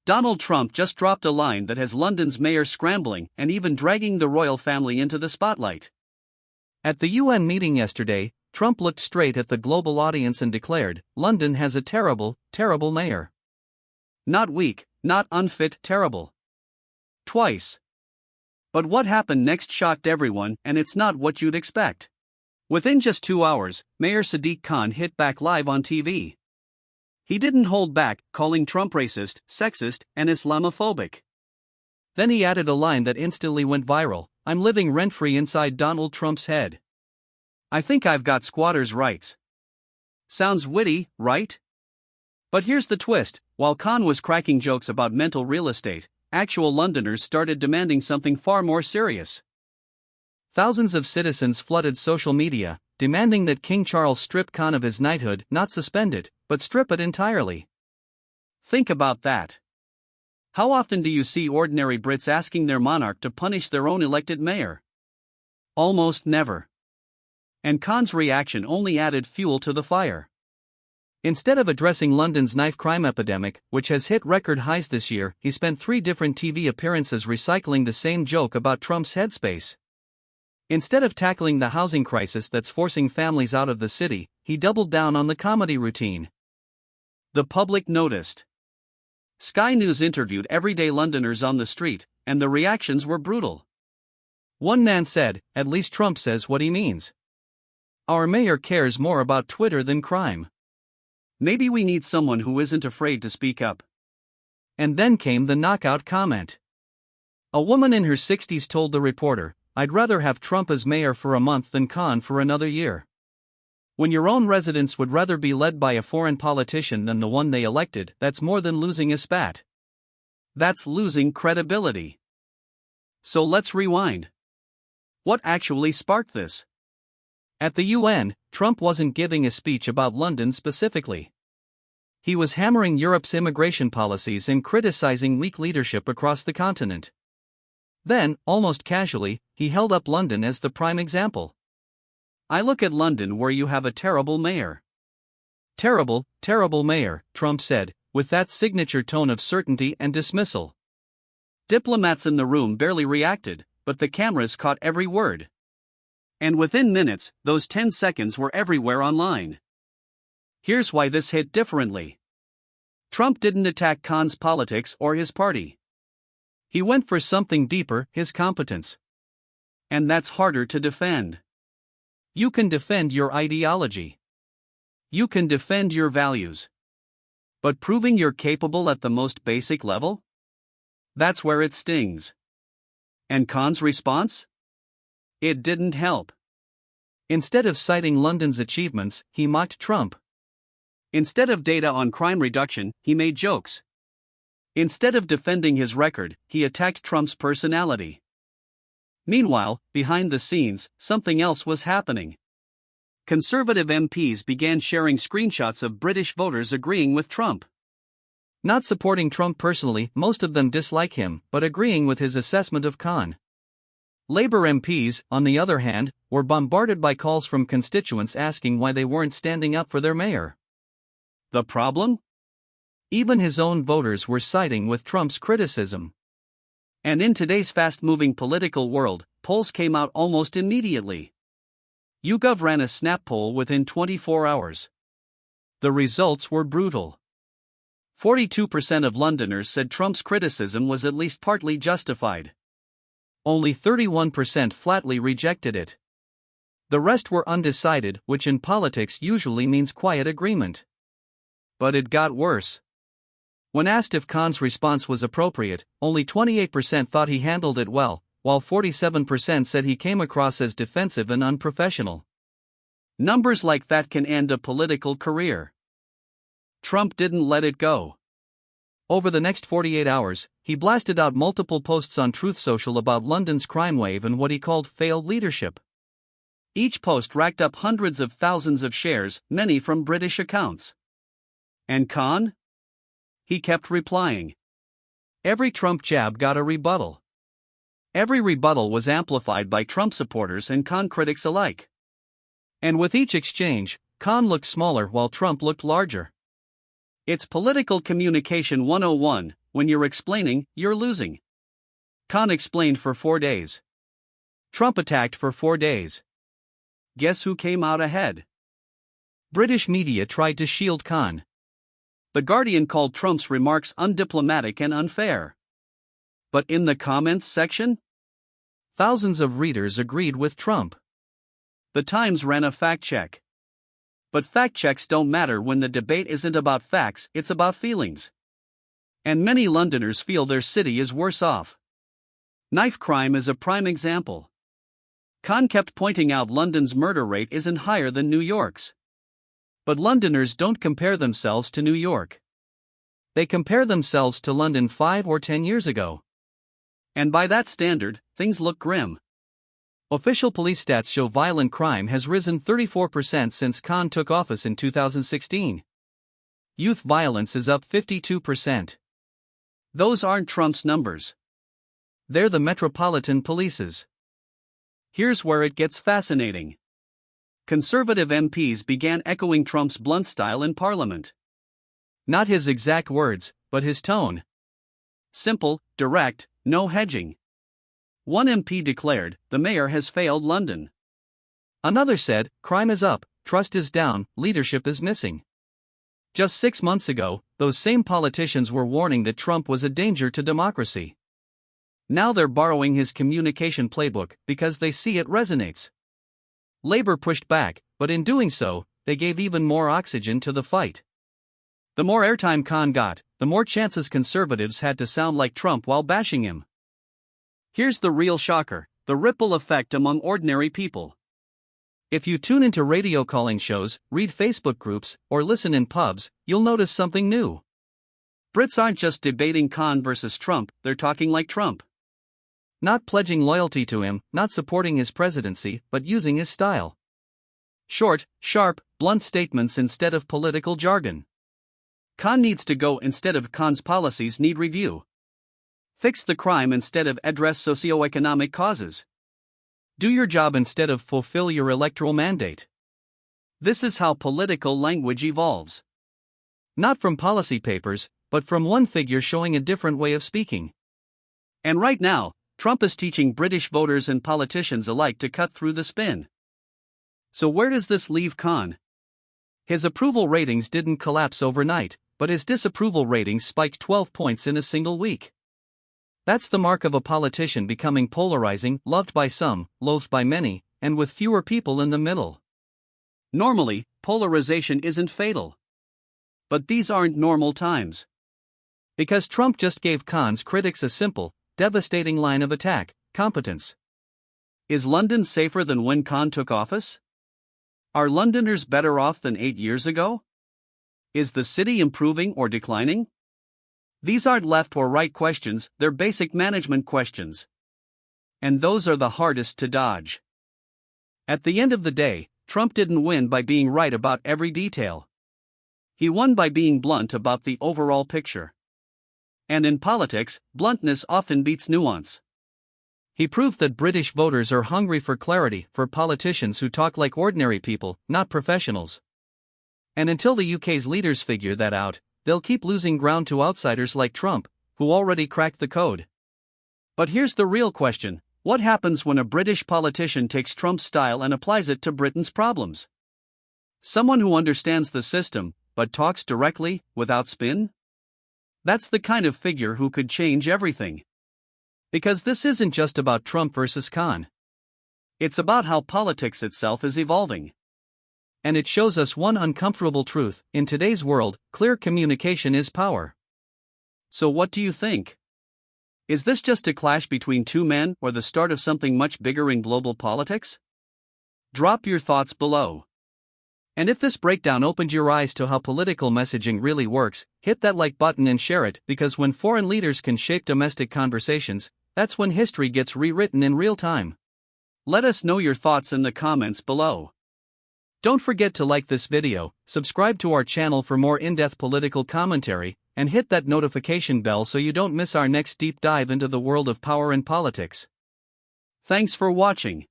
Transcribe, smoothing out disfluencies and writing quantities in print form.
Donald Trump just dropped a line that has London's mayor scrambling and even dragging the royal family into the spotlight. At the UN meeting yesterday, Trump looked straight at the global audience and declared, "London has a terrible, terrible mayor." Not weak, not unfit, terrible. Twice. But what happened next shocked everyone, and it's not what you'd expect. Within just 2 hours, Mayor Sadiq Khan hit back live on TV. He didn't hold back, calling Trump racist, sexist, and Islamophobic. Then he added a line that instantly went viral: "I'm living rent-free inside Donald Trump's head. I think I've got squatters' rights." Sounds witty, right? But here's the twist: while Khan was cracking jokes about mental real estate, actual Londoners started demanding something far more serious. Thousands of citizens flooded social media, demanding that King Charles strip Khan of his knighthood, not suspend it, but strip it entirely. Think about that. How often do you see ordinary Brits asking their monarch to punish their own elected mayor? Almost never. And Khan's reaction only added fuel to the fire. Instead of addressing London's knife crime epidemic, which has hit record highs this year, he spent 3 different TV appearances recycling the same joke about Trump's headspace. Instead of tackling the housing crisis that's forcing families out of the city, he doubled down on the comedy routine. The public noticed. Sky News interviewed everyday Londoners on the street, and the reactions were brutal. One man said, "At least Trump says what he means. Our mayor cares more about Twitter than crime. Maybe we need someone who isn't afraid to speak up." And then came the knockout comment. A woman in her 60s told the reporter, "I'd rather have Trump as mayor for a month than Khan for another year." When your own residents would rather be led by a foreign politician than the one they elected, that's more than losing a spat. That's losing credibility. So let's rewind. What actually sparked this? At the UN, Trump wasn't giving a speech about London specifically. He was hammering Europe's immigration policies and criticizing weak leadership across the continent. Then, almost casually, he held up London as the prime example. "I look at London where you have a terrible mayor." "Terrible, terrible mayor," Trump said, with that signature tone of certainty and dismissal. Diplomats in the room barely reacted, but the cameras caught every word. And within minutes, those 10 seconds were everywhere online. Here's why this hit differently. Trump didn't attack Khan's politics or his party. He went for something deeper: his competence. And that's harder to defend. You can defend your ideology. You can defend your values. But proving you're capable at the most basic level? That's where it stings. And Khan's response? It didn't help. Instead of citing London's achievements, he mocked Trump. Instead of data on crime reduction, he made jokes. Instead of defending his record, he attacked Trump's personality. Meanwhile, behind the scenes, something else was happening. Conservative MPs began sharing screenshots of British voters agreeing with Trump. Not supporting Trump personally, most of them dislike him, but agreeing with his assessment of Khan. Labour MPs, on the other hand, were bombarded by calls from constituents asking why they weren't standing up for their mayor. The problem? Even his own voters were siding with Trump's criticism. And in today's fast-moving political world, polls came out almost immediately. YouGov ran a snap poll within 24 hours. The results were brutal. 42% of Londoners said Trump's criticism was at least partly justified. Only 31% flatly rejected it. The rest were undecided, which in politics usually means quiet agreement. But it got worse. When asked if Khan's response was appropriate, only 28% thought he handled it well, while 47% said he came across as defensive and unprofessional. Numbers like that can end a political career. Trump didn't let it go. Over the next 48 hours, he blasted out multiple posts on Truth Social about London's crime wave and what he called failed leadership. Each post racked up hundreds of thousands of shares, many from British accounts. And Khan? He kept replying. Every Trump jab got a rebuttal. Every rebuttal was amplified by Trump supporters and Khan critics alike. And with each exchange, Khan looked smaller while Trump looked larger. It's political communication 101. When you're explaining, you're losing. Khan explained for 4 days. Trump attacked for 4 days. Guess who came out ahead? British media tried to shield Khan. The Guardian called Trump's remarks undiplomatic and unfair. But in the comments section, thousands of readers agreed with Trump. The Times ran a fact check. But fact checks don't matter when the debate isn't about facts, it's about feelings. And many Londoners feel their city is worse off. Knife crime is a prime example. Khan kept pointing out London's murder rate isn't higher than New York's. But Londoners don't compare themselves to New York. They compare themselves to London 5 or 10 years ago. And by that standard, things look grim. Official police stats show violent crime has risen 34% since Khan took office in 2016. Youth violence is up 52%. Those aren't Trump's numbers. They're the Metropolitan Police's. Here's where it gets fascinating. Conservative MPs began echoing Trump's blunt style in Parliament. Not his exact words, but his tone. Simple, direct, no hedging. One MP declared, "The mayor has failed London." Another said, "Crime is up, trust is down, leadership is missing." Just 6 months ago, those same politicians were warning that Trump was a danger to democracy. Now they're borrowing his communication playbook because they see it resonates. Labour pushed back, but in doing so, they gave even more oxygen to the fight. The more airtime Khan got, the more chances conservatives had to sound like Trump while bashing him. Here's the real shocker: the ripple effect among ordinary people. If you tune into radio calling shows, read Facebook groups, or listen in pubs, you'll notice something new. Brits aren't just debating Khan versus Trump, they're talking like Trump. Not pledging loyalty to him, not supporting his presidency, but using his style. Short, sharp, blunt statements instead of political jargon. Khan needs to go instead of Khan's policies need review. Fix the crime instead of address socioeconomic causes. Do your job instead of fulfill your electoral mandate. This is how political language evolves. Not from policy papers, but from one figure showing a different way of speaking. And right now, Trump is teaching British voters and politicians alike to cut through the spin. So where does this leave Khan? His approval ratings didn't collapse overnight, but his disapproval ratings spiked 12 points in a single week. That's the mark of a politician becoming polarizing, loved by some, loathed by many, and with fewer people in the middle. Normally, polarization isn't fatal. But these aren't normal times. Because Trump just gave Khan's critics a simple, devastating line of attack: competence. Is London safer than when Khan took office? Are Londoners better off than 8 years ago? Is the city improving or declining? These aren't left or right questions, they're basic management questions. And those are the hardest to dodge. At the end of the day, Trump didn't win by being right about every detail. He won by being blunt about the overall picture. And in politics, bluntness often beats nuance. He proved that British voters are hungry for clarity, for politicians who talk like ordinary people, not professionals. And until the UK's leaders figure that out, they'll keep losing ground to outsiders like Trump, who already cracked the code. But here's the real question: what happens when a British politician takes Trump's style and applies it to Britain's problems? Someone who understands the system, but talks directly, without spin? That's the kind of figure who could change everything. Because this isn't just about Trump versus Khan. It's about how politics itself is evolving. And it shows us one uncomfortable truth: in today's world, clear communication is power. So what do you think? Is this just a clash between two men or the start of something much bigger in global politics? Drop your thoughts below. And if this breakdown opened your eyes to how political messaging really works, hit that like button and share it, because when foreign leaders can shape domestic conversations, that's when history gets rewritten in real time. Let us know your thoughts in the comments below. Don't forget to like this video, subscribe to our channel for more in-depth political commentary, and hit that notification bell so you don't miss our next deep dive into the world of power and politics. Thanks for watching.